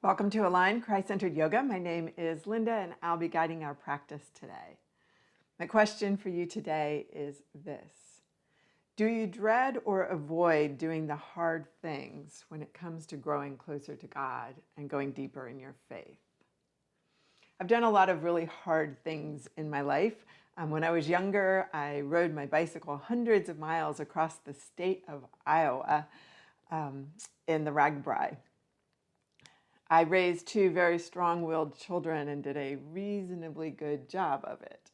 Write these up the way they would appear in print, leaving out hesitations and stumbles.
Welcome to Align Christ-Centered Yoga. My name is Linda and I'll be guiding our practice today. My question for you today is this. Do you dread or avoid doing the hard things when it comes to growing closer to God and going deeper in your faith? I've done a lot of really hard things in my life. When I was younger, I rode my bicycle hundreds of miles across the state of Iowa in the RAGBRAI. I raised two very strong-willed children and did a reasonably good job of it.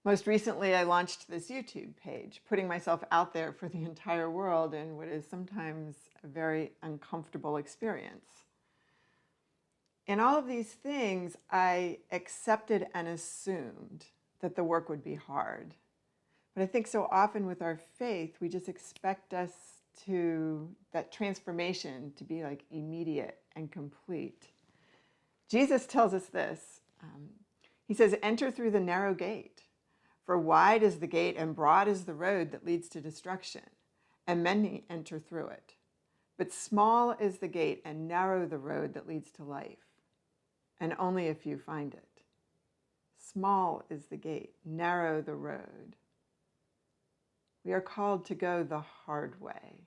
Most recently, I launched this YouTube page, putting myself out there for the entire world in what is sometimes a very uncomfortable experience. In all of these things, I accepted and assumed that the work would be hard. But I think so often with our faith, we just expect that transformation to be like immediate and complete. Jesus tells us this. He says, "Enter through the narrow gate, for wide is the gate and broad is the road that leads to destruction, and many enter through it. But small is the gate and narrow the road that leads to life, and only a few find it." Small is the gate, narrow the road. We are called to go the hard way.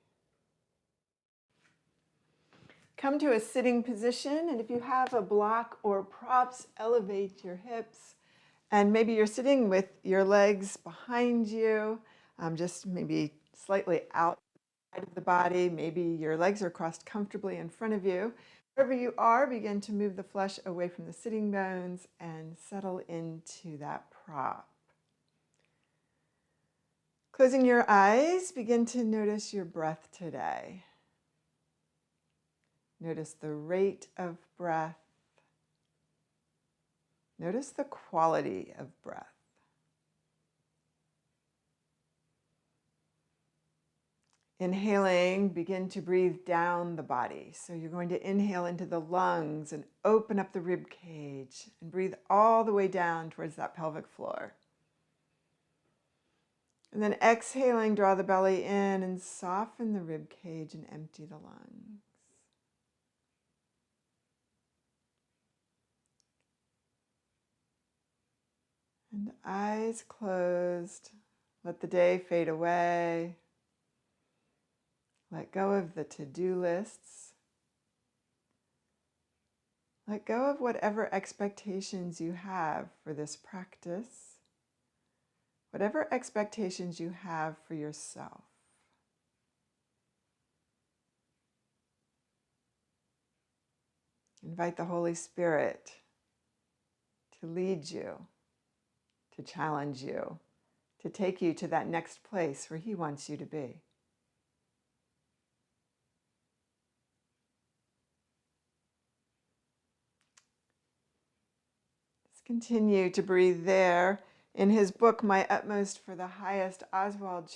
Come to a sitting position, and if you have a block or props, elevate your hips. And maybe you're sitting with your legs behind you, just maybe slightly outside of the body. Maybe your legs are crossed comfortably in front of you. Wherever you are, begin to move the flesh away from the sitting bones and settle into that prop. Closing your eyes, begin to notice your breath today. Notice the rate of breath. Notice the quality of breath. Inhaling, begin to breathe down the body. So you're going to inhale into the lungs and open up the rib cage and breathe all the way down towards that pelvic floor. And then exhaling, draw the belly in and soften the rib cage and empty the lungs. And eyes closed, let the day fade away. Let go of the to-do lists. Let go of whatever expectations you have for this practice, whatever expectations you have for yourself. Invite the Holy Spirit to lead you, to challenge you, to take you to that next place where He wants you to be. Just continue to breathe there. In his book, My Utmost for the Highest, Oswald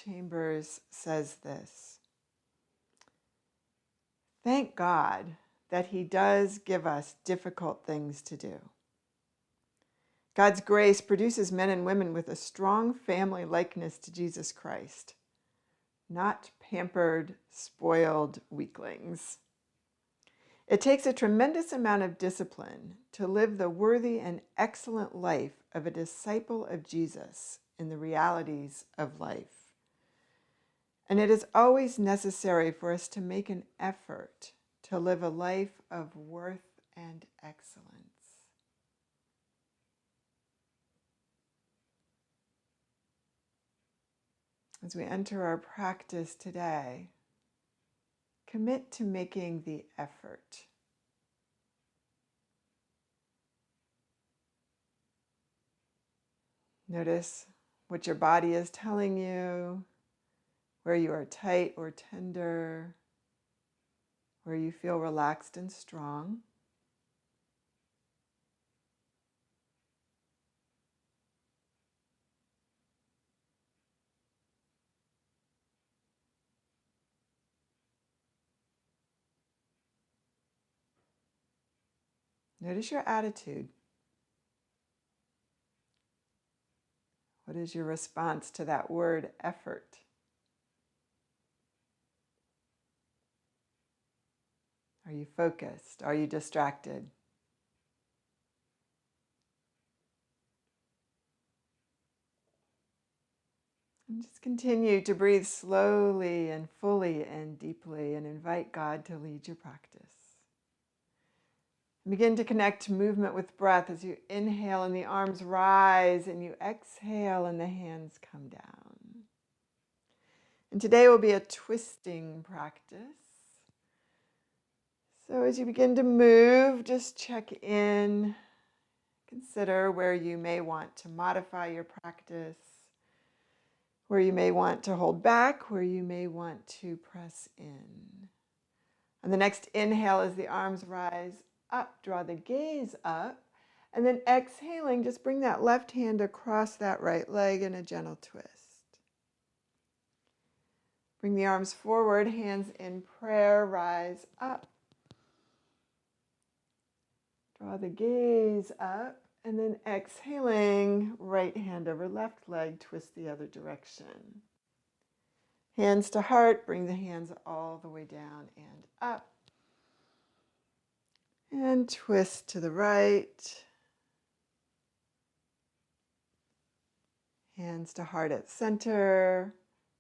says this: "Thank God that He does give us difficult things to do. God's grace produces men and women with a strong family likeness to Jesus Christ, not pampered, spoiled weaklings. It takes a tremendous amount of discipline to live the worthy and excellent life of a disciple of Jesus in the realities of life. And it is always necessary for us to make an effort to live a life of worth and excellence." As we enter our practice today, commit to making the effort. Notice what your body is telling you, where you are tight or tender, where you feel relaxed and strong. Notice your attitude. What is your response to that word, effort? Are you focused? Are you distracted? And just continue to breathe slowly and fully and deeply and invite God to lead your practice. Begin to connect movement with breath as you inhale and the arms rise and you exhale and the hands come down. And today will be a twisting practice. So as you begin to move, just check in. Consider where you may want to modify your practice, where you may want to hold back, where you may want to press in. On the next inhale, as the arms rise up, draw the gaze up, and then exhaling, just bring that left hand across that right leg in a gentle twist. Bring the arms forward, hands in prayer, rise up. Draw the gaze up, and then exhaling, right hand over left leg, twist the other direction. Hands to heart, bring the hands all the way down and up. And twist to the right. Hands to heart at center.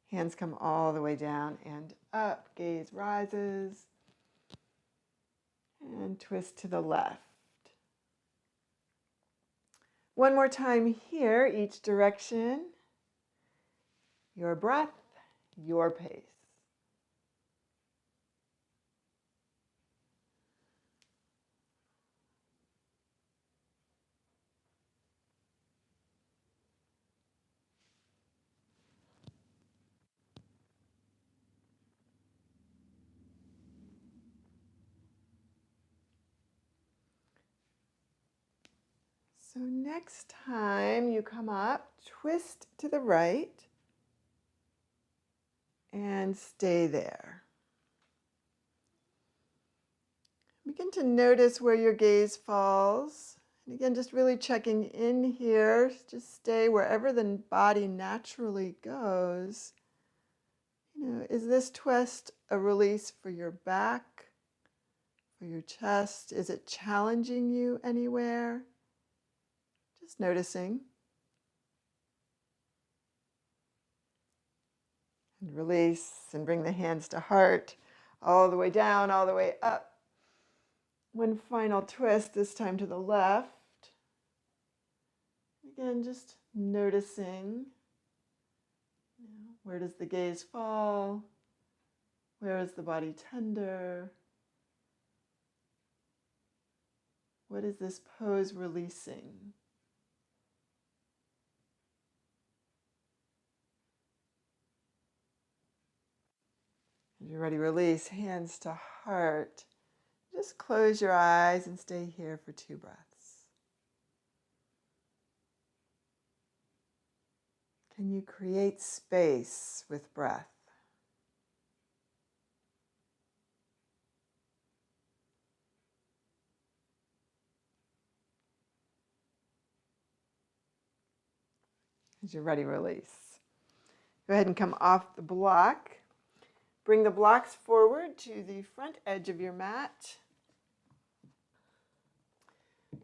Hands come all the way down and up. Gaze rises. And twist to the left. One more time here, each direction. Your breath, your pace. So next time you come up, twist to the right and stay there. Begin to notice where your gaze falls. And again, just really checking in here. Just stay wherever the body naturally goes. Is this twist a release for your back, for your chest? Is it challenging you anywhere? Just noticing. And release and bring the hands to heart, all the way down, all the way up. One final twist, this time to the left. Again, just noticing. Where does the gaze fall? Where is the body tender? What is this pose releasing? As you're ready, release, hands to heart. Just close your eyes and stay here for 2 breaths. Can you create space with breath? As you're ready, release. Go ahead and come off the block. Bring the blocks forward to the front edge of your mat.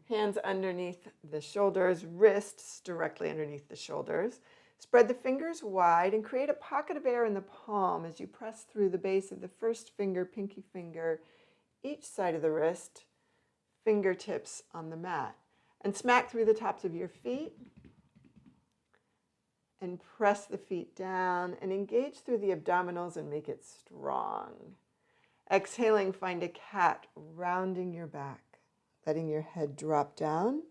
Hands underneath the shoulders, wrists directly underneath the shoulders. Spread the fingers wide and create a pocket of air in the palm as you press through the base of the first finger, pinky finger, each side of the wrist, fingertips on the mat. And smack through the tops of your feet. And press the feet down and engage through the abdominals and make it strong. Exhaling, find a cat, rounding your back, letting your head drop down.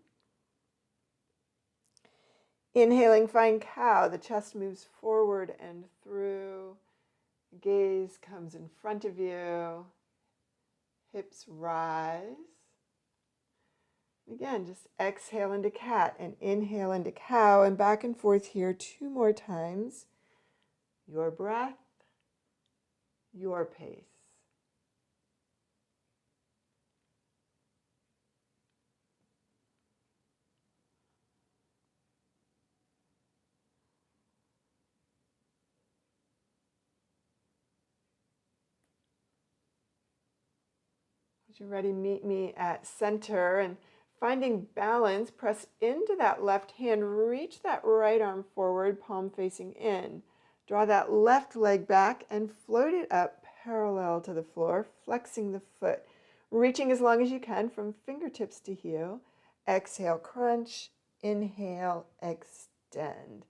Inhaling, find cow. The chest moves forward and through. Gaze comes in front of you. Hips rise. Again, just exhale into cat and inhale into cow and back and forth here 2 more times. Your breath, your pace. As you're ready, meet me at center, and finding balance, press into that left hand, reach that right arm forward, palm facing in. Draw that left leg back and float it up parallel to the floor, flexing the foot, reaching as long as you can from fingertips to heel. Exhale, crunch. Inhale, extend.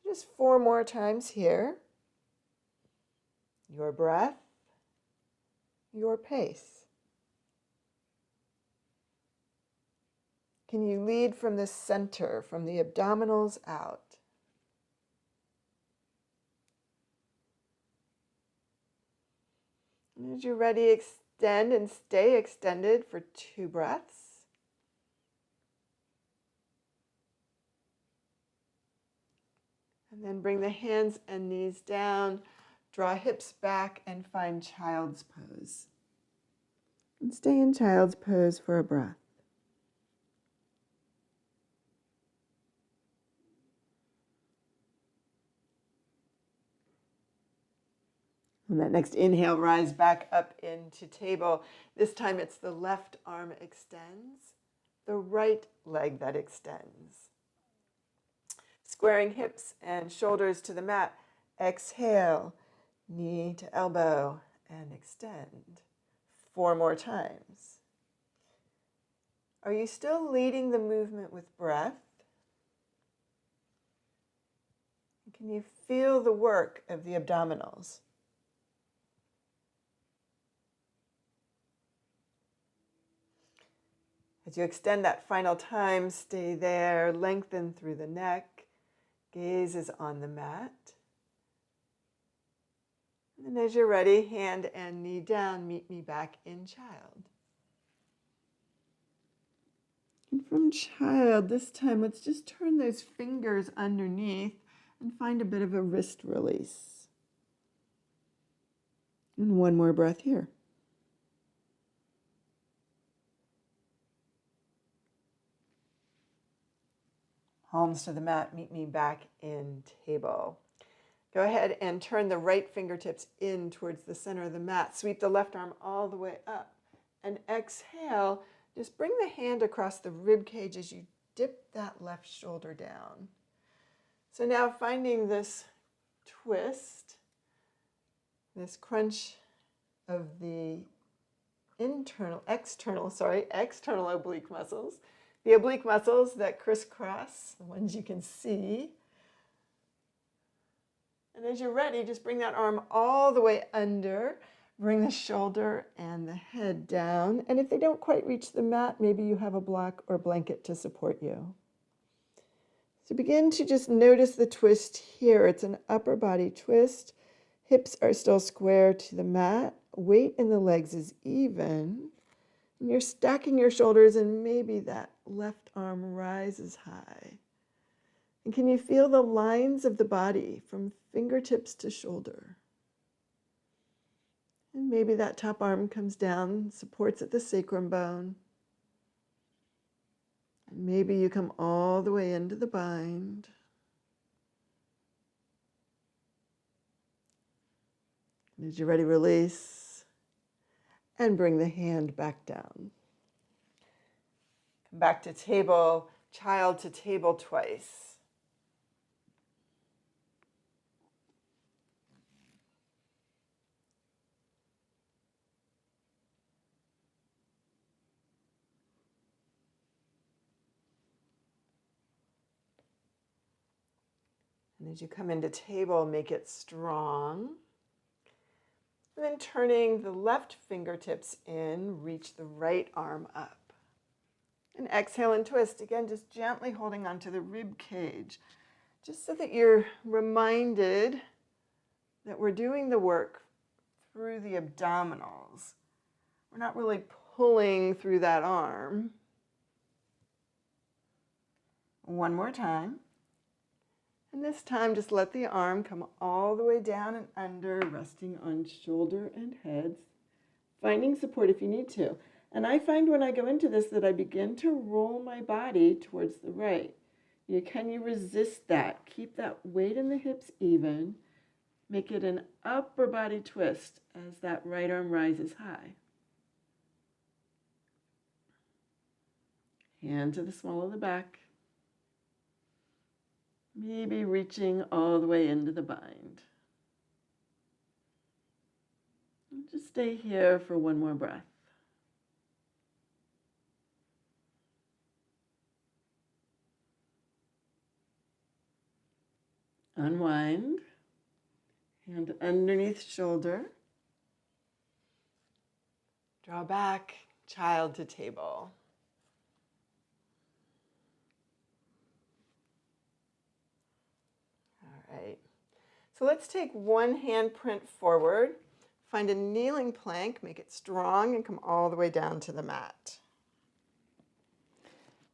So just 4 more times here. Your breath, your pace. Can you lead from the center, from the abdominals out? And as you're ready, extend and stay extended for 2 breaths. And then bring the hands and knees down, draw hips back, and find child's pose. And stay in child's pose for a breath. On that next inhale, rise back up into table. This time it's the left arm extends, the right leg that extends. Squaring hips and shoulders to the mat. Exhale, knee to elbow, and extend. 4 more times. Are you still leading the movement with breath? Can you feel the work of the abdominals? As you extend that final time, stay there, lengthen through the neck, gaze is on the mat. And as you're ready, hand and knee down, meet me back in child. And from child, this time, let's just turn those fingers underneath and find a bit of a wrist release. And 1 more breath here. Palms to the mat, meet me back in table. Go ahead and turn the right fingertips in towards the center of the mat. Sweep the left arm all the way up. And exhale, just bring the hand across the rib cage as you dip that left shoulder down. So now finding this twist, this crunch of the external oblique muscles. The oblique muscles that crisscross, the ones you can see. And as you're ready, just bring that arm all the way under. Bring the shoulder and the head down. And if they don't quite reach the mat, maybe you have a block or blanket to support you. So begin to just notice the twist here. It's an upper body twist. Hips are still square to the mat. Weight in the legs is even. And you're stacking your shoulders, and maybe that left arm rises high. And can you feel the lines of the body from fingertips to shoulder? And maybe that top arm comes down, supports at the sacrum bone. And maybe you come all the way into the bind. And as you're ready, release. And bring the hand back down. Come back to table, child to table twice. And as you come into table, make it strong. And then turning the left fingertips in, reach the right arm up. And exhale and twist. Again, just gently holding onto the rib cage, just so that you're reminded that we're doing the work through the abdominals. We're not really pulling through that arm. 1 more time. And this time, just let the arm come all the way down and under, resting on shoulder and head, finding support if you need to. And I find when I go into this that I begin to roll my body towards the right. Can you resist that? Keep that weight in the hips even. Make it an upper body twist as that right arm rises high. Hand to the small of the back. Maybe reaching all the way into the bind. And just stay here for one more breath. Unwind. Hand underneath shoulder. Draw back, child to table. All right. So let's take one hand print forward, find a kneeling plank, make it strong, and come all the way down to the mat.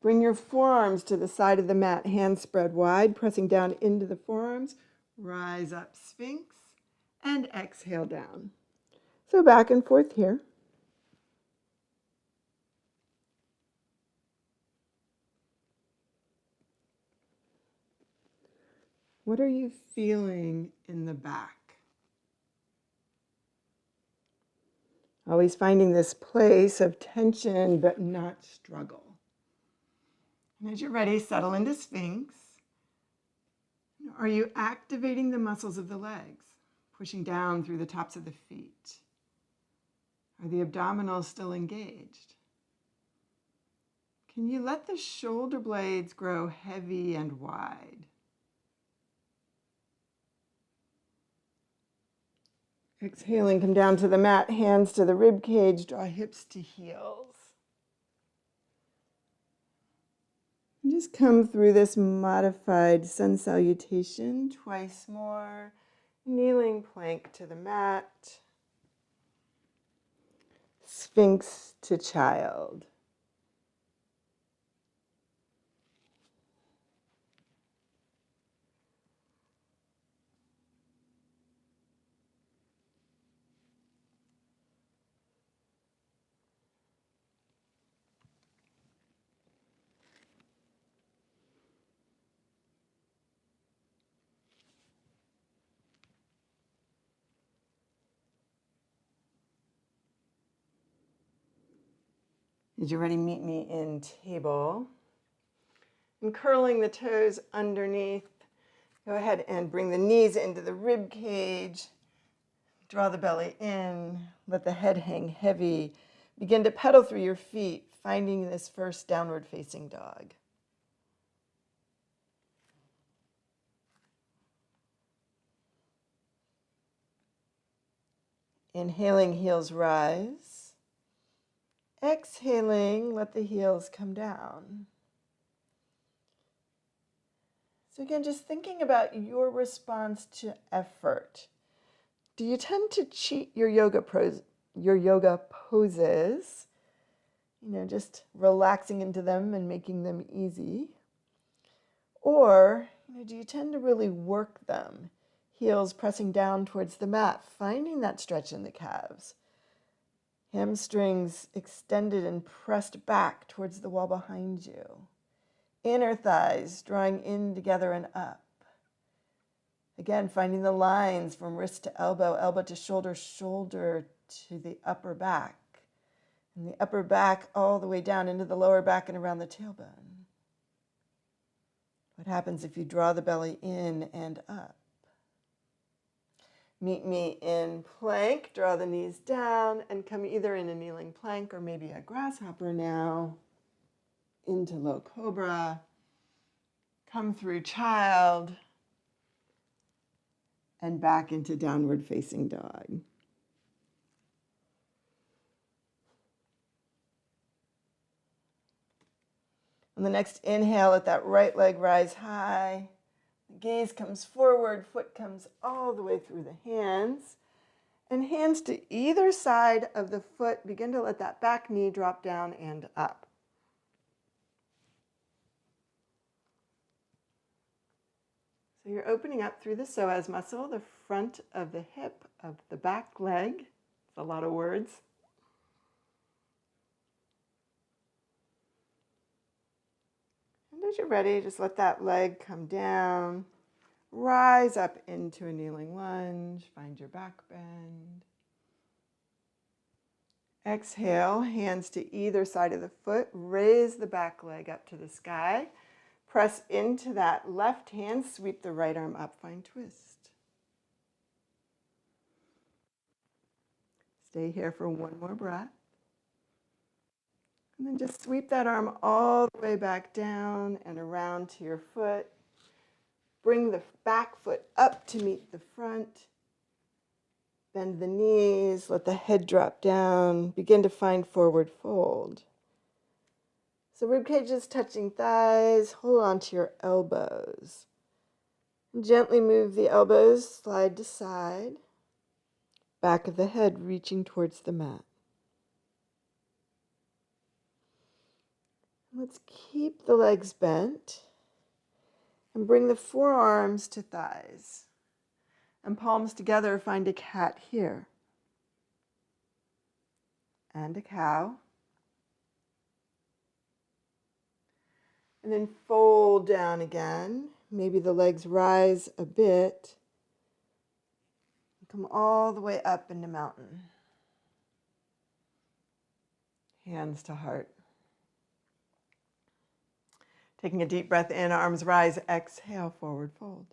Bring your forearms to the side of the mat, hands spread wide, pressing down into the forearms. Rise up, Sphinx, and exhale down. So back and forth here. What are you feeling in the back? Always finding this place of tension but not struggle. And as you're ready, settle into Sphinx. Are you activating the muscles of the legs, pushing down through the tops of the feet? Are the abdominals still engaged? Can you let the shoulder blades grow heavy and wide? Exhaling, come down to the mat, hands to the rib cage, draw hips to heels. And just come through this modified sun salutation twice more. Kneeling plank to the mat. Sphinx to child. As you're ready, meet me in table. And curling the toes underneath, go ahead and bring the knees into the rib cage. Draw the belly in, let the head hang heavy. Begin to pedal through your feet, finding this first downward facing dog. Inhaling, heels rise. Exhaling, let the heels come down. So again, just thinking about your response to effort. Do you tend to cheat your yoga poses? Just relaxing into them and making them easy? Or do you tend to really work them? Heels pressing down towards the mat, finding that stretch in the calves. Hamstrings extended and pressed back towards the wall behind you. Inner thighs drawing in together and up. Again, finding the lines from wrist to elbow, elbow to shoulder, shoulder to the upper back. And the upper back all the way down into the lower back and around the tailbone. What happens if you draw the belly in and up? Meet me in plank, draw the knees down, and come either in a kneeling plank or maybe a grasshopper now, into low cobra, come through child, and back into downward facing dog. On the next inhale, let that right leg rise high. The gaze comes forward, foot comes all the way through the hands. And hands to either side of the foot. Begin to let that back knee drop down and up. So you're opening up through the psoas muscle, the front of the hip of the back leg. It's a lot of words. And as you're ready, just let that leg come down. Rise up into a kneeling lunge. Find your back bend. Exhale, hands to either side of the foot. Raise the back leg up to the sky. Press into that left hand. Sweep the right arm up. Find twist. Stay here for one more breath. And then just sweep that arm all the way back down and around to your foot. Bring the back foot up to meet the front. Bend the knees, let the head drop down. Begin to find forward fold. So ribcage is touching thighs. Hold on to your elbows. And gently move the elbows, slide to side. Back of the head reaching towards the mat. Let's keep the legs bent and bring the forearms to thighs. And palms together, find a cat here. And a cow. And then fold down again. Maybe the legs rise a bit. Come all the way up into mountain. Hands to heart. Taking a deep breath in, arms rise. Exhale, forward fold.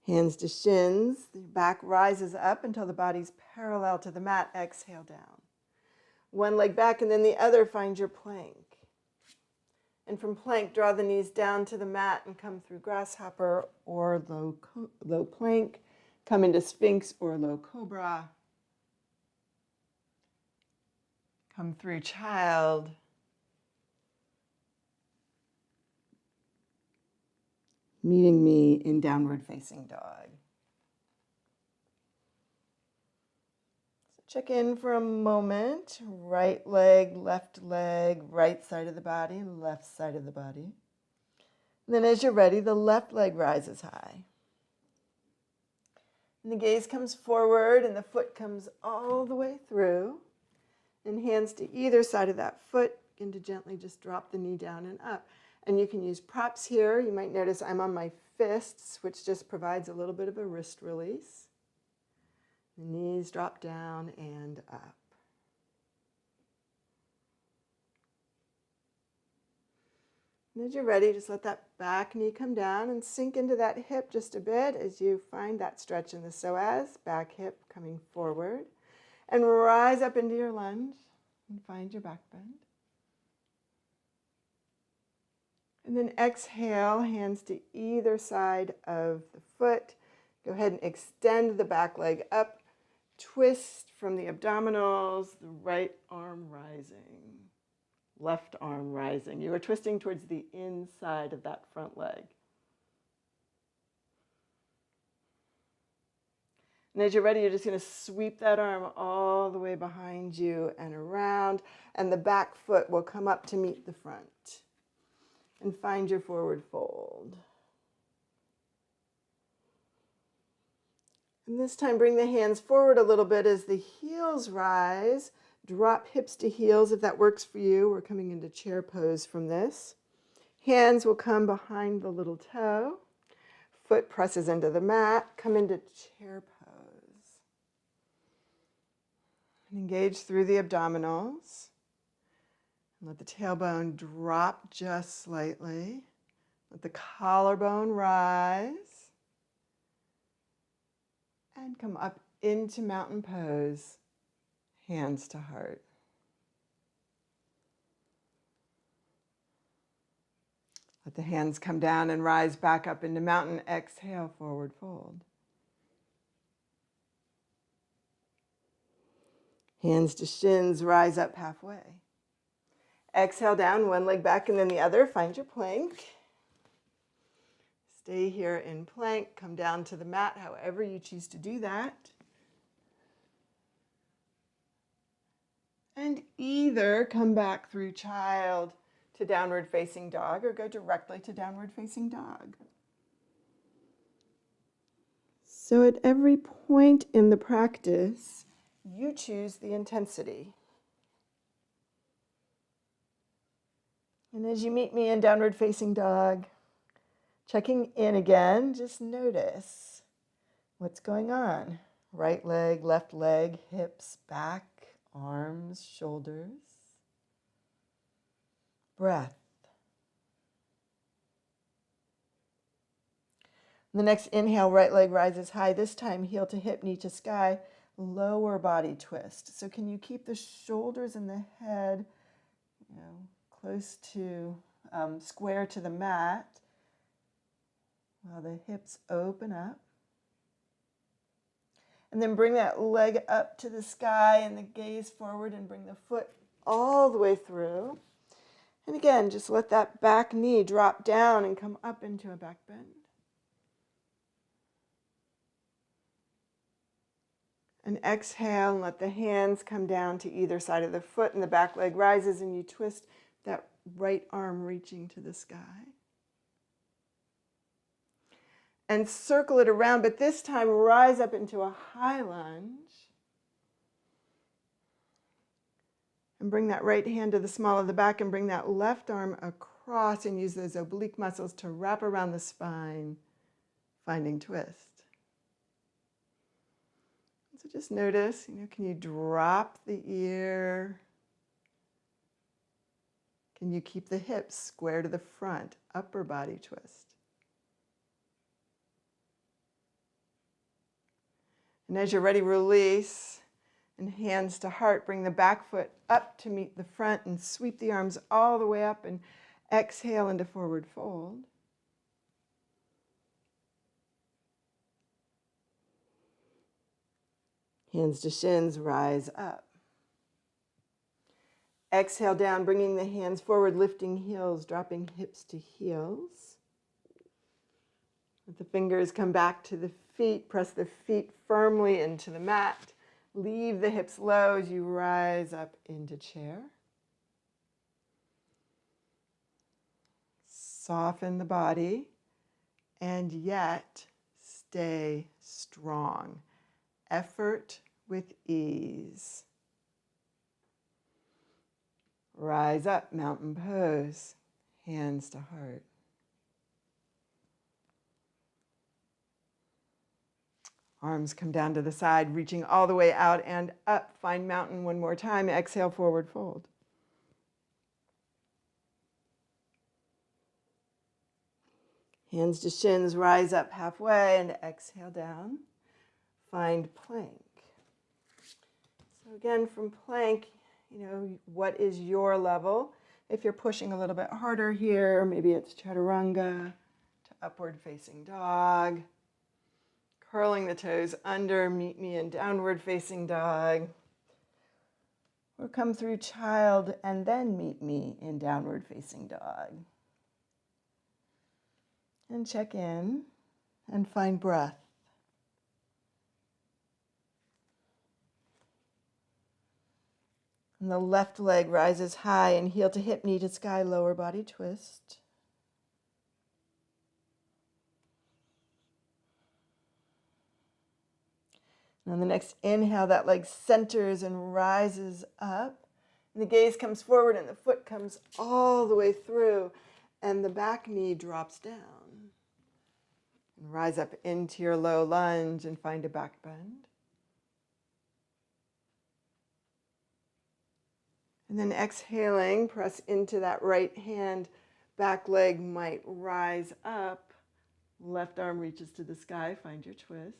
Hands to shins. The back rises up until the body's parallel to the mat. Exhale down. One leg back and then the other, find your plank. And from plank, draw the knees down to the mat and come through grasshopper or low plank. Come into sphinx or low cobra. Come through child. Meeting me in downward facing dog. Check in for a moment. Right leg, right side of the body, left side of the body. And then as you're ready, the left leg rises high. And the gaze comes forward and the foot comes all the way through. And hands to either side of that foot. Begin to gently just drop the knee down and up. And you can use props here. You might notice I'm on my fists, which just provides a little bit of a wrist release. The knees drop down and up. And as you're ready, just let that back knee come down and sink into that hip just a bit as you find that stretch in the psoas, back hip coming forward. And rise up into your lunge and find your back bend. And then exhale, hands to either side of the foot. Go ahead and extend the back leg up. Twist from the abdominals, the right arm rising, left arm rising. You are twisting towards the inside of that front leg. And as you're ready, you're just going to sweep that arm all the way behind you and around, and the back foot will come up to meet the front. And find your forward fold. And this time, bring the hands forward a little bit as the heels rise. Drop hips to heels if that works for you. We're coming into chair pose from this. Hands will come behind the little toe. Foot presses into the mat. Come into chair pose. And engage through the abdominals. And let the tailbone drop just slightly. Let the collarbone rise. And come up into mountain pose, hands to heart. Let the hands come down and rise back up into mountain. Exhale, forward fold. Hands to shins, rise up halfway. Exhale down, one leg back and then the other. Find your plank. Stay here in plank, come down to the mat, however you choose to do that. And either come back through child to downward facing dog or go directly to downward facing dog. So at every point in the practice, you choose the intensity. And as you meet me in downward facing dog, checking in again, just notice what's going on Right leg, left leg, hips, back, arms, shoulders. Breath. The next inhale, right leg rises high. This time, heel to hip, knee to sky, lower body twist. So can you keep the shoulders and the head, close to, square to the mat, while the hips open up. And then bring that leg up to the sky and the gaze forward and bring the foot all the way through. And again, just let that back knee drop down and come up into a back bend. And exhale and let the hands come down to either side of the foot and the back leg rises and you twist that right arm reaching to the sky. And circle it around, but this time rise up into a high lunge. And bring that right hand to the small of the back and bring that left arm across and use those oblique muscles to wrap around the spine, finding twist. So just notice, can you drop the ear? Can you keep the hips square to the front, upper body twist? And as you're ready, release. And hands to heart, bring the back foot up to meet the front and sweep the arms all the way up and exhale into forward fold. Hands to shins, rise up. Exhale down, bringing the hands forward, lifting heels, dropping hips to heels. Let the fingers come back to the feet, press the feet firmly into the mat. Leave the hips low as you rise up into chair. Soften the body and yet stay strong. Effort with ease. Rise up, mountain pose, hands to heart. Arms come down to the side, reaching all the way out and up. Find mountain one more time. Exhale, forward fold. Hands to shins, rise up halfway and exhale down. Find plank. So again, from plank, what is your level? If you're pushing a little bit harder here, maybe it's chaturanga to upward facing dog. Curling the toes under, meet me in downward facing dog. Or come through child and then meet me in downward facing dog. And check in and find breath. And the left leg rises high and heel to hip, knee to sky, lower body twist. And on the next inhale, that leg centers and rises up. And the gaze comes forward and the foot comes all the way through. And the back knee drops down. And rise up into your low lunge and find a back bend. And then exhaling, press into that right hand. Back leg might rise up. Left arm reaches to the sky. Find your twist.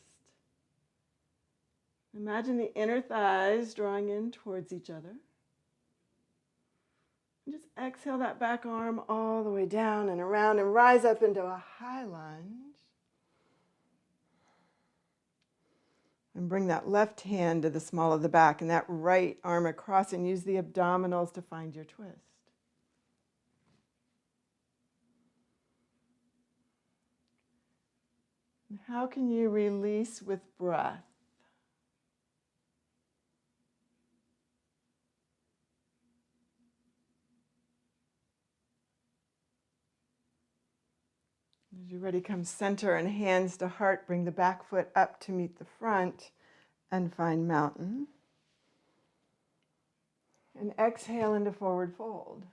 Imagine the inner thighs drawing in towards each other. And just exhale that back arm all the way down and around and rise up into a high lunge. And bring that left hand to the small of the back and that right arm across and use the abdominals to find your twist. And how can you release with breath? As you're ready, come center and hands to heart. Bring the back foot up to meet the front and find mountain. And exhale into forward fold.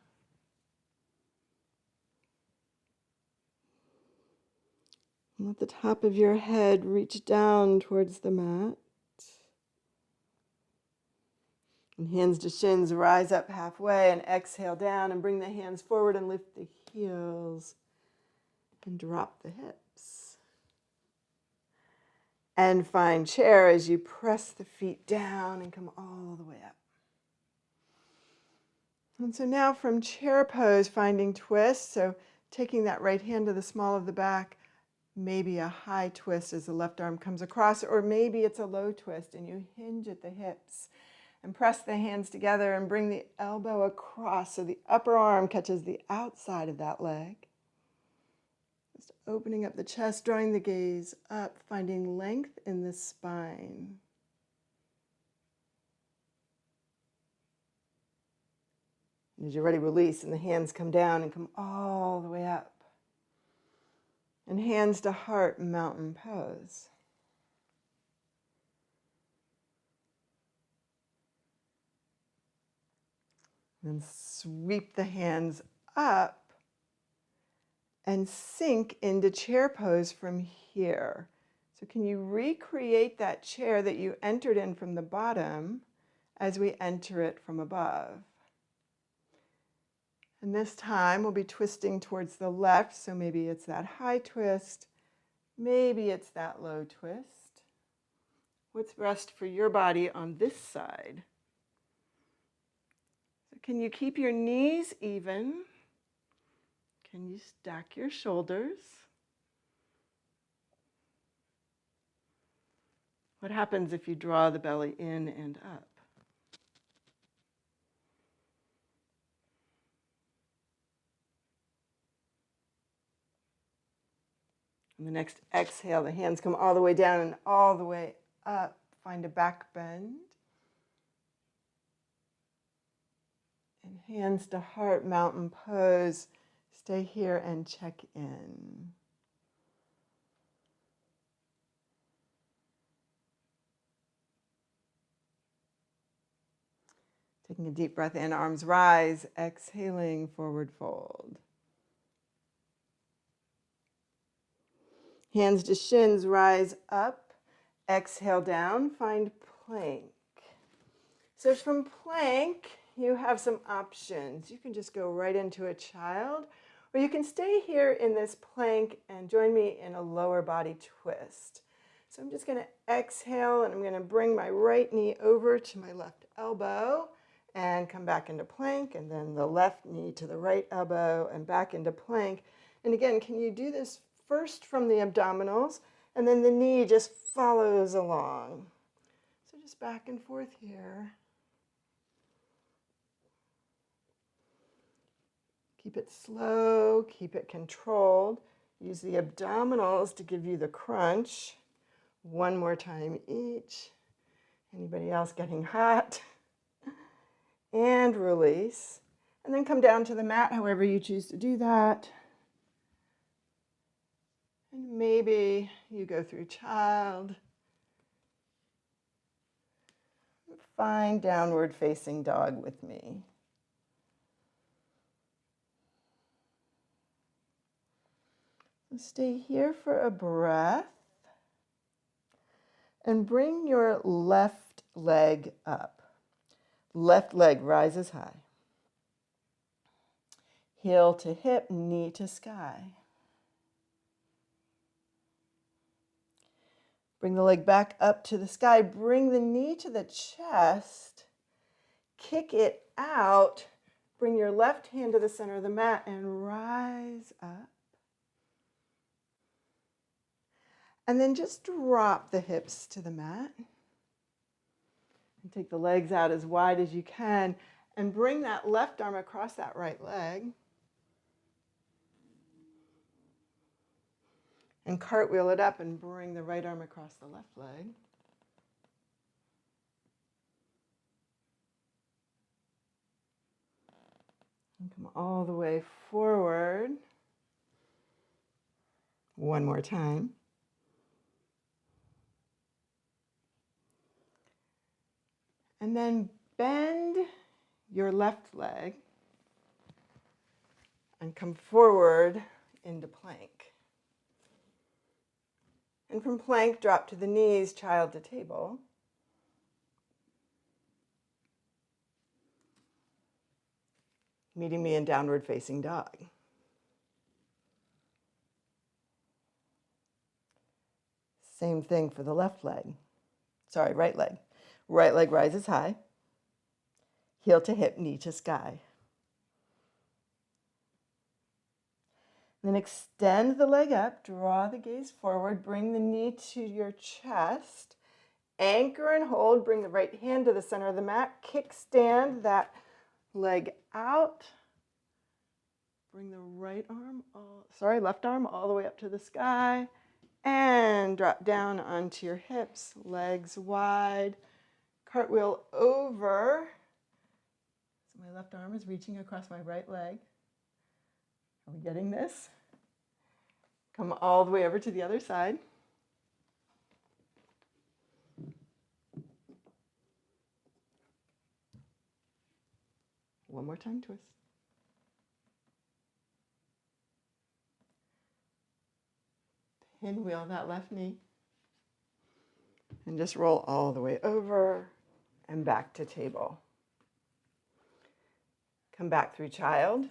And let the top of your head reach down towards the mat. And hands to shins, rise up halfway and exhale down and bring the hands forward and lift the heels and drop the hips. And find chair as you press the feet down and come all the way up. And so now from chair pose, finding twist. So taking that right hand to the small of the back, maybe a high twist as the left arm comes across, or maybe it's a low twist and you hinge at the hips and press the hands together and bring the elbow across so the upper arm catches the outside of that leg. Just opening up the chest, drawing the gaze up, finding length in the spine. As you're ready, release, and the hands come down and come all the way up. And hands to heart, mountain pose. Then sweep the hands up and sink into chair pose from here. So can you recreate that chair that you entered in from the bottom as we enter it from above? And this time we'll be twisting towards the left, so maybe it's that high twist, maybe it's that low twist. What's best for your body on this side? So can you keep your knees even? Can you stack your shoulders? What happens if you draw the belly in and up? On the next exhale, the hands come all the way down and all the way up. Find a back bend. And hands to heart, mountain pose. Stay here and check in. Taking a deep breath in, arms rise, exhaling, forward fold. Hands to shins, rise up, exhale down, find plank. So from plank, you have some options. You can just go right into a child, or you can stay here in this plank and join me in a lower body twist. So I'm just going to exhale and I'm going to bring my right knee over to my left elbow and come back into plank, and then the left knee to the right elbow and back into plank. And again, can you do this first from the abdominals, and then the knee just follows along. So just back and forth here. Keep it slow, keep it controlled. Use the abdominals to give you the crunch. One more time each. Anybody else getting hot? And release. And then come down to the mat, however you choose to do that. And maybe you go through child. Find downward facing dog with me. So stay here for a breath. And bring your left leg up. Left leg rises high. Heel to hip, knee to sky. Bring the leg back up to the sky. Bring the knee to the chest. Kick it out. Bring your left hand to the center of the mat and rise up. And then just drop the hips to the mat. And take the legs out as wide as you can. And bring that left arm across that right leg. And cartwheel it up and bring the right arm across the left leg. And come all the way forward. One more time. And then bend your left leg and come forward into plank. And from plank, drop to the knees, child to table. meeting me in downward facing dog. Same thing for the left leg. Sorry, right leg. Right leg rises high. Heel to hip, knee to sky. Then extend the leg up, draw the gaze forward, bring the knee to your chest, anchor and hold, bring the right hand to the center of the mat, kickstand that leg out, bring the left arm all the way up to the sky, and drop down onto your hips, legs wide, cartwheel over. So my left arm is reaching across my right leg. Are we getting this? Come all the way over to the other side. One more time, twist. Pinwheel that left knee. And just roll all the way over and back to table. Come back through child.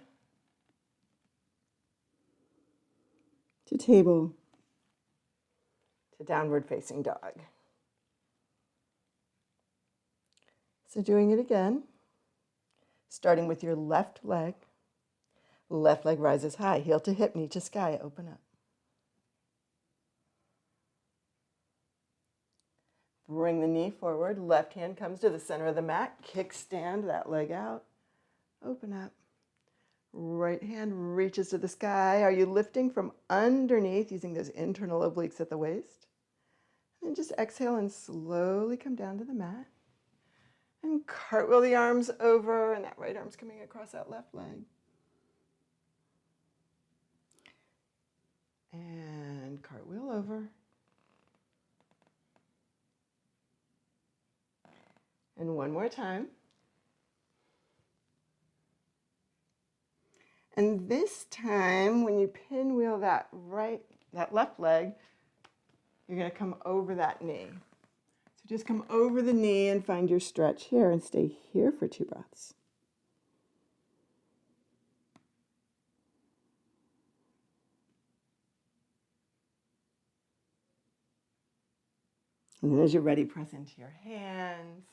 To table. To downward facing dog. So doing it again. Starting with your left leg. Left leg rises high, heel to hip, knee to sky, open up. Bring the knee forward, left hand comes to the center of the mat, kickstand that leg out, open up. Right hand reaches to the sky. Are you lifting from underneath using those internal obliques at the waist? And then just exhale and slowly come down to the mat. And cartwheel the arms over, and that right arm's coming across that left leg. And cartwheel over. And one more time. And this time, when you pinwheel that left leg, you're going to come over that knee. So just come over the knee and find your stretch here and stay here for 2 breaths. And then as you're ready, press into your hands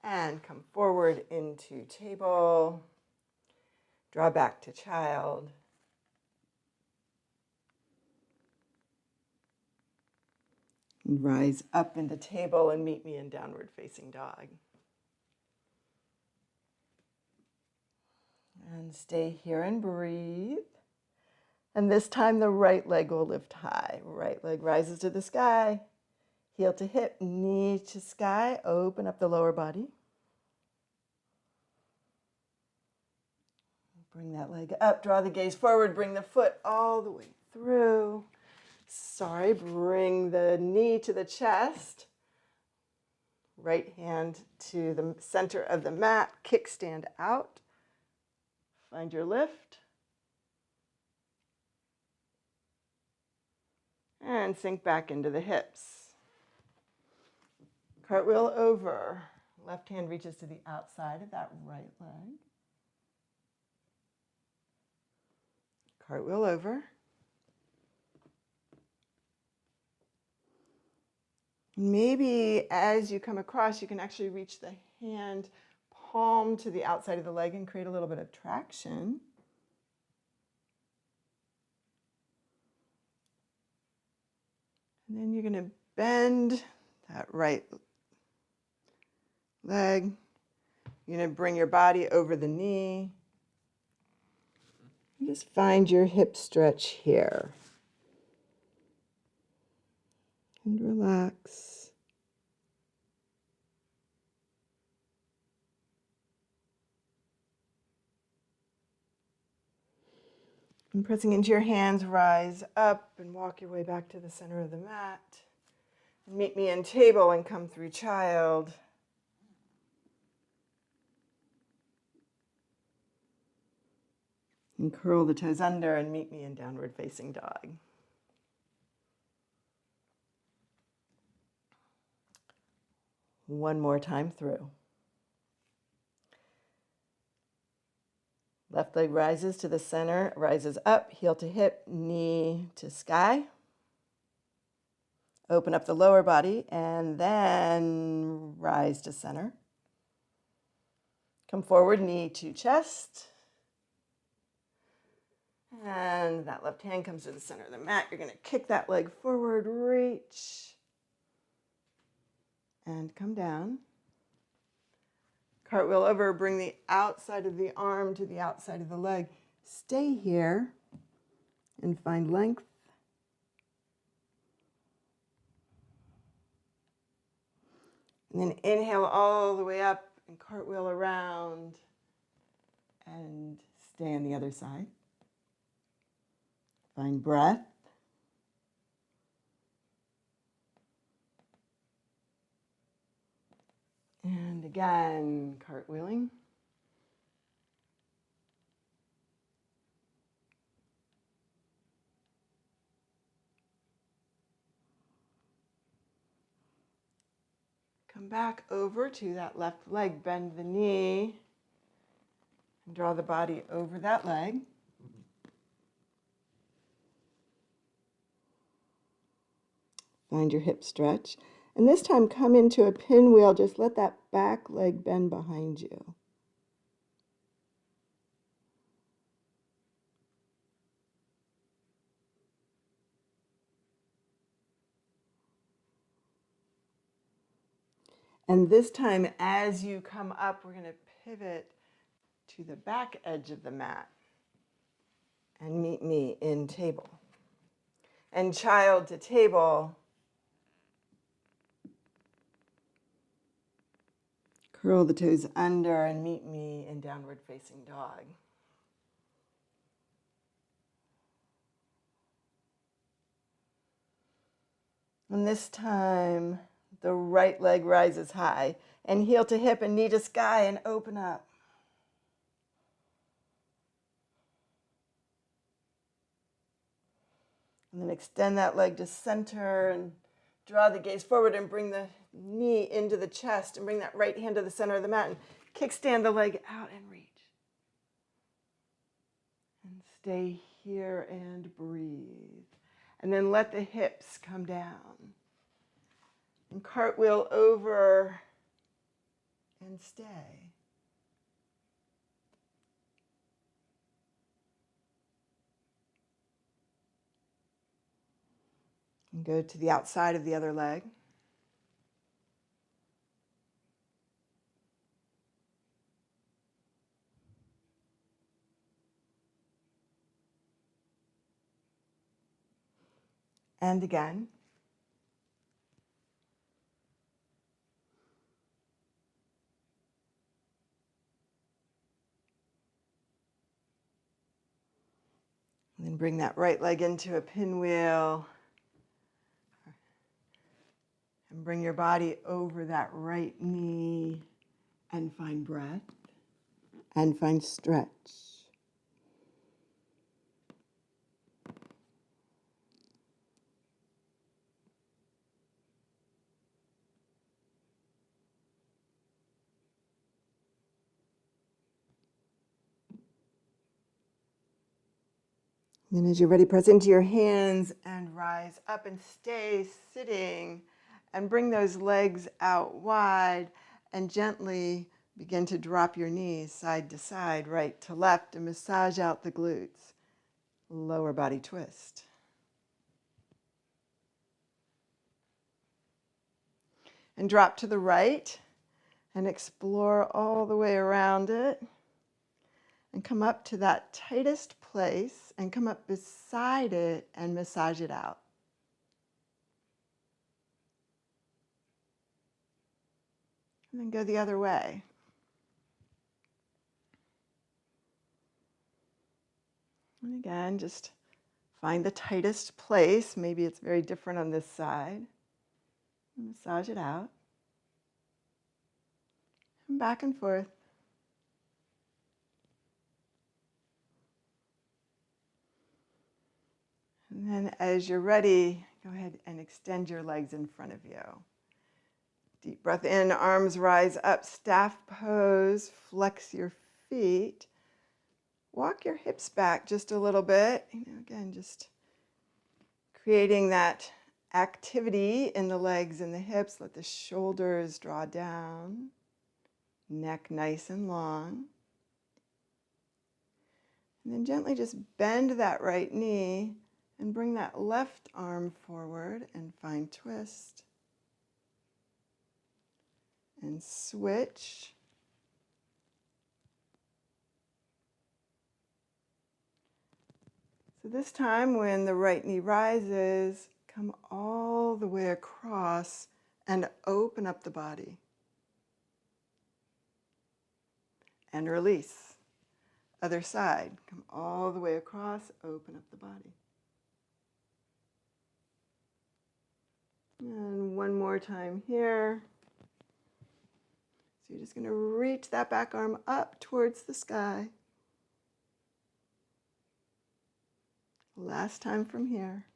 and come forward into table. Draw back to child. And rise up into table and meet me in downward facing dog. And stay here and breathe. And this time the right leg will lift high. Right leg rises to the sky. Heel to hip, knee to sky. Open up the lower body. Bring that leg up, draw the gaze forward, bring the foot all the way through. Bring the knee to the chest. Right hand to the center of the mat, kickstand out. Find your lift. And sink back into the hips. Cartwheel over. Left hand reaches to the outside of that right leg. Cartwheel over. Maybe as you come across, you can actually reach the hand palm to the outside of the leg and create a little bit of traction. And then you're going to bend that right leg. You're going to bring your body over the knee. Just find your hip stretch here. And relax. And pressing into your hands, rise up and walk your way back to the center of the mat. And meet me in table and come through child. And curl the toes under and meet me in downward facing dog. One more time through. Left leg rises to the center, rises up, heel to hip, knee to sky. Open up the lower body and then rise to center. Come forward, knee to chest. And that left hand comes to the center of the mat. You're going to kick that leg forward, reach, and come down. Cartwheel over, bring the outside of the arm to the outside of the leg. Stay here and find length. And then inhale all the way up and cartwheel around and stay on the other side. Find breath. And again, cartwheeling. Come back over to that left leg, bend the knee, and draw the body over that leg. Find your hip stretch. And this time come into a pinwheel, just let that back leg bend behind you. And this time, as you come up, we're going to pivot to the back edge of the mat and meet me in table. And child to table. Curl the toes under and meet me in downward facing dog. And this time, the right leg rises high and heel to hip and knee to sky and open up. And then extend that leg to center and draw the gaze forward and bring the knee into the chest and bring that right hand to the center of the mat and kickstand the leg out and reach. And stay here and breathe. And then let the hips come down. And cartwheel over and stay. And go to the outside of the other leg. And again. And then bring that right leg into a pinwheel. And bring your body over that right knee and find breath and find stretch. Then as you're ready, press into your hands and rise up and stay sitting and bring those legs out wide and gently begin to drop your knees side to side, right to left, and massage out the glutes. Lower body twist. And drop to the right and explore all the way around it. And come up to that tightest place and come up beside it and massage it out. And then go the other way. And again, just find the tightest place. Maybe it's very different on this side. Massage it out. And back and forth. And then as you're ready, go ahead and extend your legs in front of you. Deep breath in, arms rise up, staff pose, flex your feet. walk your hips back just a little bit. Again, just creating that activity in the legs and the hips. Let the shoulders draw down, neck nice and long. And then gently just bend that right knee and bring that left arm forward and find twist. And switch. So this time when the right knee rises, come all the way across and open up the body. And release. Other side. Come all the way across, open up the body. And one more time here. So you're just going to reach that back arm up towards the sky. Last time from here.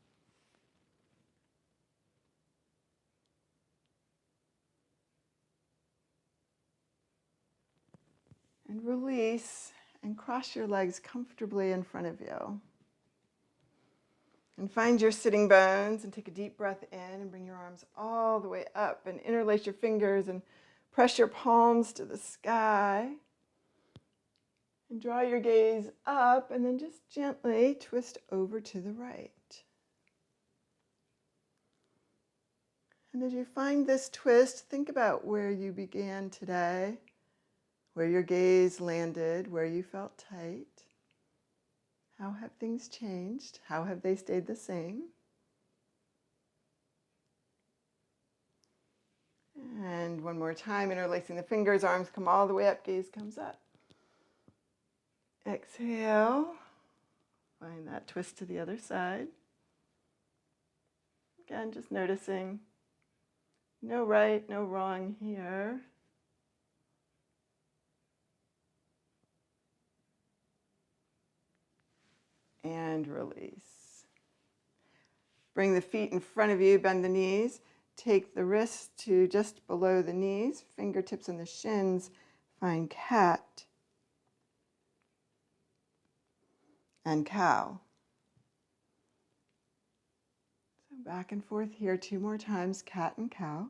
And release and cross your legs comfortably in front of you. And find your sitting bones and take a deep breath in and bring your arms all the way up and interlace your fingers and press your palms to the sky. And draw your gaze up and then just gently twist over to the right. And as you find this twist, think about where you began today, where your gaze landed, where you felt tight. How have things changed? How have they stayed the same? And one more time, interlacing the fingers, arms come all the way up, gaze comes up. Exhale. Find that twist to the other side. Again, just noticing no right, no wrong here. And release. Bring the feet in front of you, bend the knees. Take the wrists to just below the knees, fingertips and the shins. Find cat and cow. So back and forth here 2 more times, cat and cow.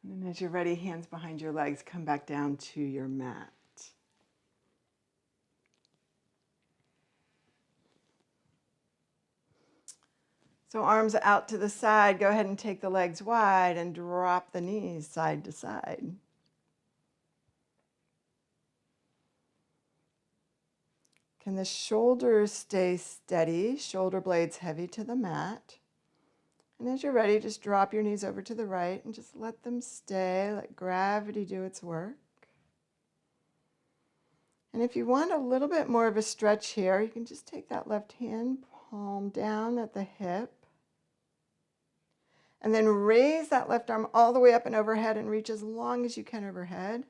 And then as you're ready, hands behind your legs, come back down to your mat. So arms out to the side, go ahead and take the legs wide and drop the knees side to side. Can the shoulders stay steady, shoulder blades heavy to the mat? And as you're ready, just drop your knees over to the right and just let them stay, let gravity do its work. And if you want a little bit more of a stretch here, you can just take that left hand, palm down at the hip, and then raise that left arm all the way up and overhead and reach as long as you can overhead.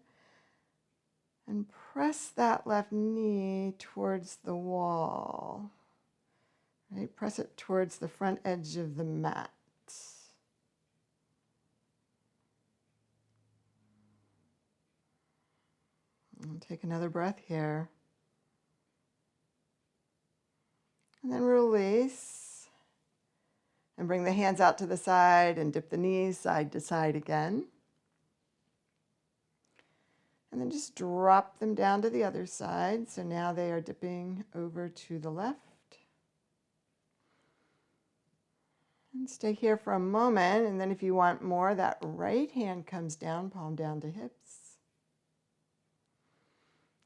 And press that left knee towards the wall. Right? Press it towards the front edge of the mat. And take another breath here. And then release. And bring the hands out to the side and dip the knees side to side again. And then just drop them down to the other side. So now they are dipping over to the left. And stay here for a moment. And then if you want more, that right hand comes down, palm down to hips.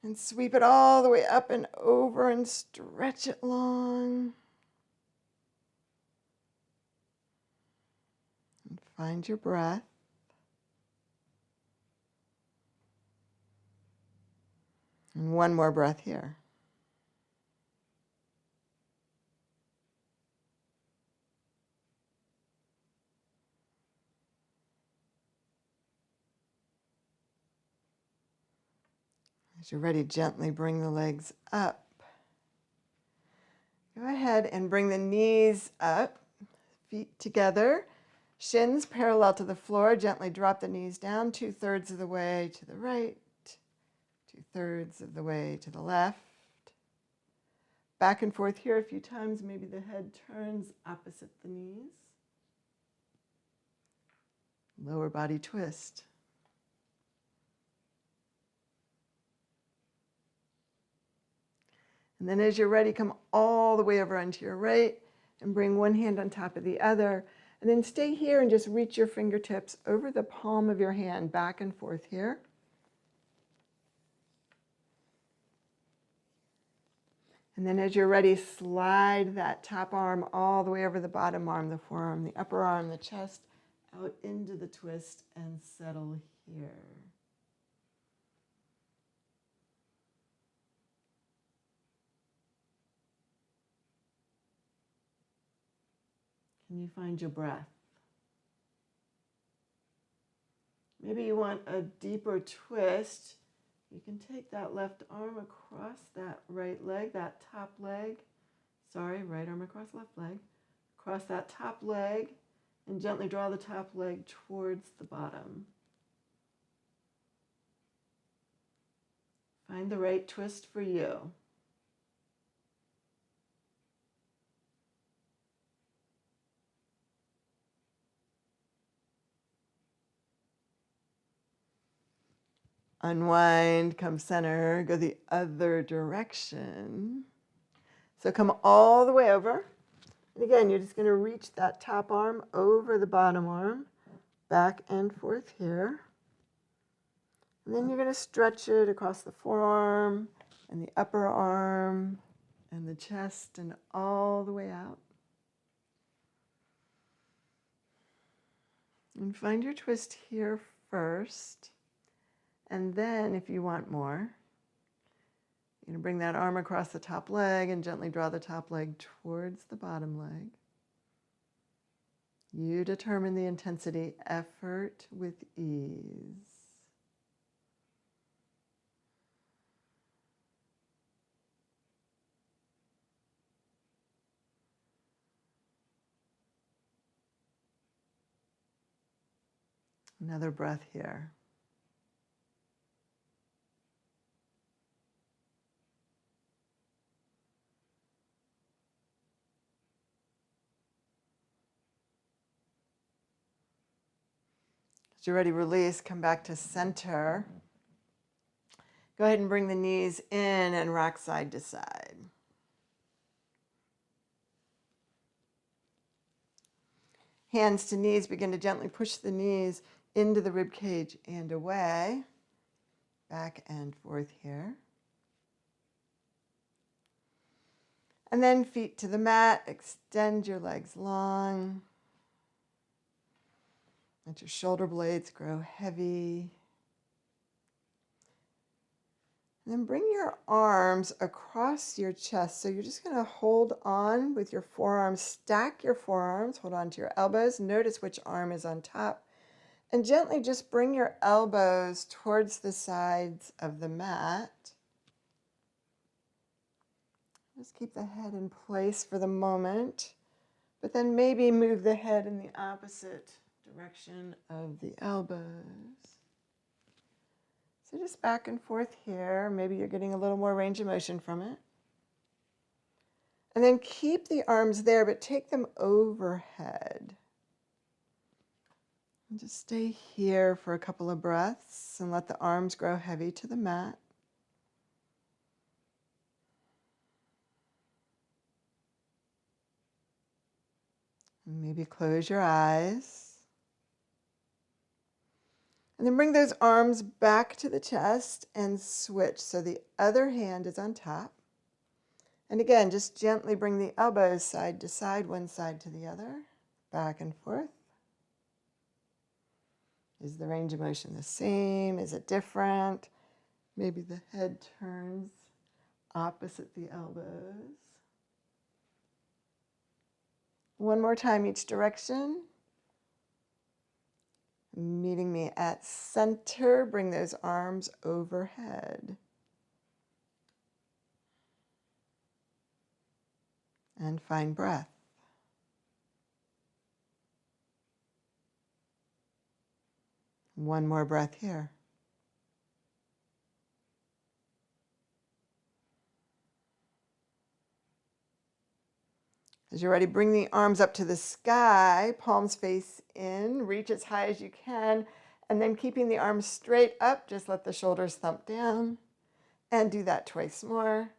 And sweep it all the way up and over and stretch it long. And find your breath. And one more breath here. As you're ready, gently bring the legs up. Go ahead and bring the knees up, feet together, shins parallel to the floor. Gently drop the knees down 2/3 of the way to the right, 2/3 of the way to the left. Back and forth here a few times. Maybe the head turns opposite the knees. Lower body twist. And then as you're ready, come all the way over onto your right and bring one hand on top of the other. And then stay here and just reach your fingertips over the palm of your hand, back and forth here. And then as you're ready, slide that top arm all the way over the bottom arm, the forearm, the upper arm, the chest, out into the twist and settle here. Can you find your breath? Maybe you want a deeper twist. You can take that left arm across that right leg, that top leg. Sorry, right arm across left leg. Across that top leg and gently draw the top leg towards the bottom. Find the right twist for you. Unwind, come center, go the other direction. So come all the way over. And again, you're just going to reach that top arm over the bottom arm, back and forth here. And then you're going to stretch it across the forearm and the upper arm and the chest and all the way out. And find your twist here first. And then, if you want more, you're going to bring that arm across the top leg and gently draw the top leg towards the bottom leg. You determine the intensity, effort with ease. Another breath here. As you're ready, release, come back to center. Go ahead and bring the knees in and rock side to side. Hands to knees, begin to gently push the knees into the rib cage and away. Back and forth here. And then feet to the mat, extend your legs long. Let your shoulder blades grow heavy. And then bring your arms across your chest. So you're just going to hold on with your forearms, stack your forearms, hold on to your elbows. Notice which arm is on top. And gently just bring your elbows towards the sides of the mat. Just keep the head in place for the moment, but then maybe move the head in the opposite direction of the elbows. So just back and forth here. Maybe you're getting a little more range of motion from it. And then keep the arms there, but take them overhead. And just stay here for a couple of breaths and let the arms grow heavy to the mat. And maybe close your eyes. And then bring those arms back to the chest and switch. So the other hand is on top. And again, just gently bring the elbows side to side, one side to the other, back and forth. Is the range of motion the same? Is it different? Maybe the head turns opposite the elbows. One more time each direction. Meeting me at center, bring those arms overhead. and find breath. One more breath here. As you're ready, bring the arms up to the sky, palms face in, reach as high as you can, and then keeping the arms straight up, just let the shoulders thump down, and do that twice more.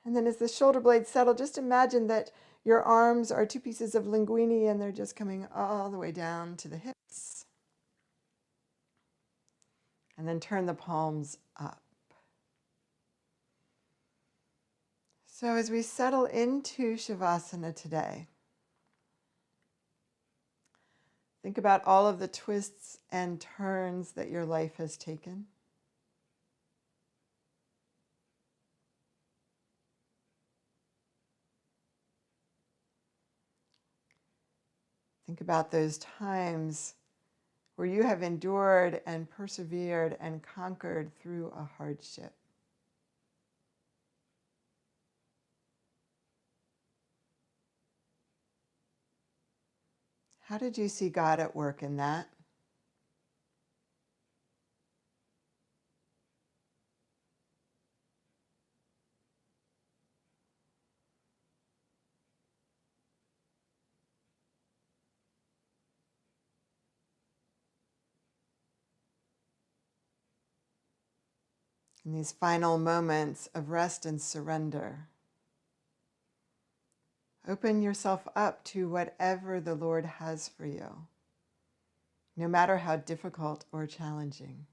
And then as the shoulder blades settle, just imagine that your arms are two pieces of linguine and they're just coming all the way down to the hips. And then turn the palms up. So as we settle into Shavasana today, think about all of the twists and turns that your life has taken. Think about those times where you have endured and persevered and conquered through a hardship. How did you see God at work in that? In these final moments of rest and surrender, open yourself up to whatever the Lord has for you, no matter how difficult or challenging.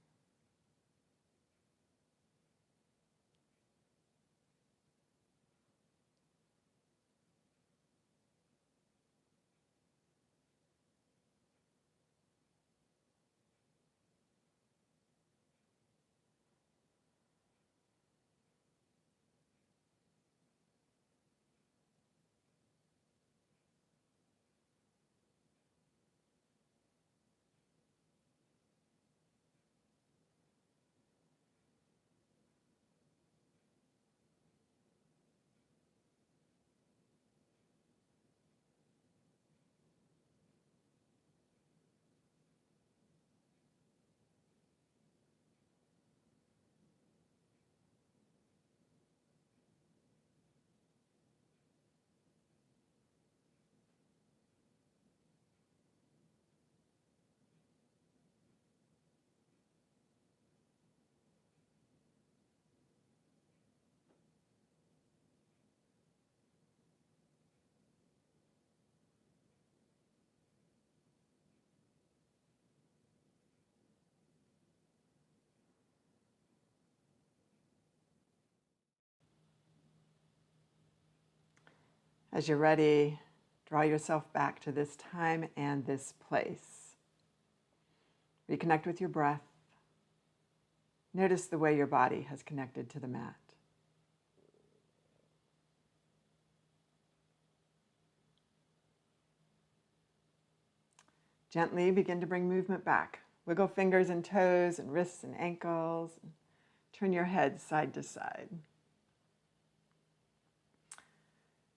As you're ready, draw yourself back to this time and this place. Reconnect with your breath. Notice the way your body has connected to the mat. Gently begin to bring movement back. Wiggle fingers and toes and wrists and ankles. Turn your head side to side.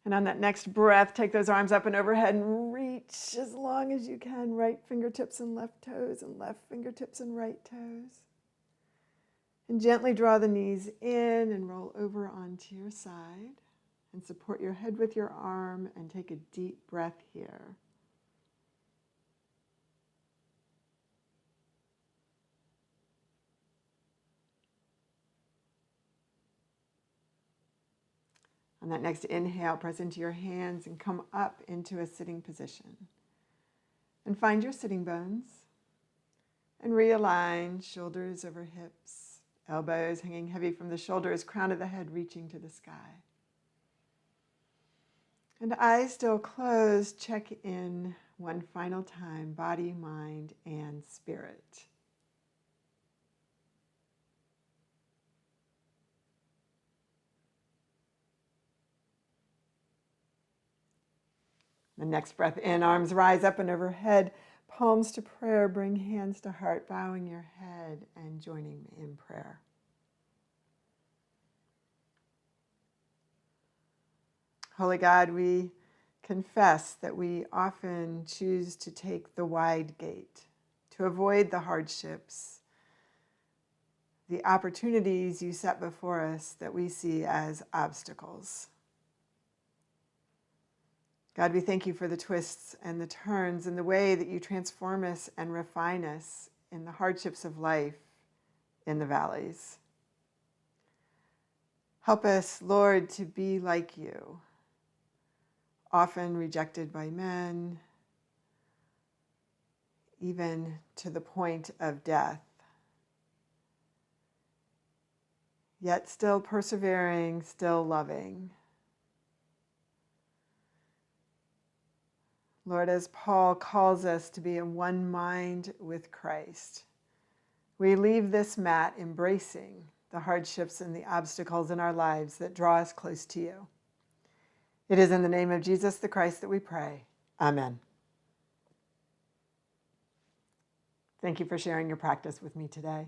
And on that next breath, take those arms up and overhead and reach as long as you can. Right fingertips and left toes and left fingertips and right toes. And gently draw the knees in and roll over onto your side. And support your head with your arm and take a deep breath here. On that next inhale, press into your hands and come up into a sitting position. And find your sitting bones. And realign shoulders over hips, elbows hanging heavy from the shoulders, crown of the head reaching to the sky. And eyes still closed, check in one final time, body, mind, and spirit. The next breath in, arms rise up and overhead, palms to prayer, bring hands to heart, bowing your head and joining me in prayer. Holy God, we confess that we often choose to take the wide gate, to avoid the hardships, the opportunities you set before us that we see as obstacles. God, we thank you for the twists and the turns and the way that you transform us and refine us in the hardships of life, in the valleys. Help us, Lord, to be like you, often rejected by men, even to the point of death, yet still persevering, still loving. Lord, as Paul calls us to be in one mind with Christ, we leave this mat embracing the hardships and the obstacles in our lives that draw us close to you. It is in the name of Jesus the Christ that we pray. Amen. Thank you for sharing your practice with me today.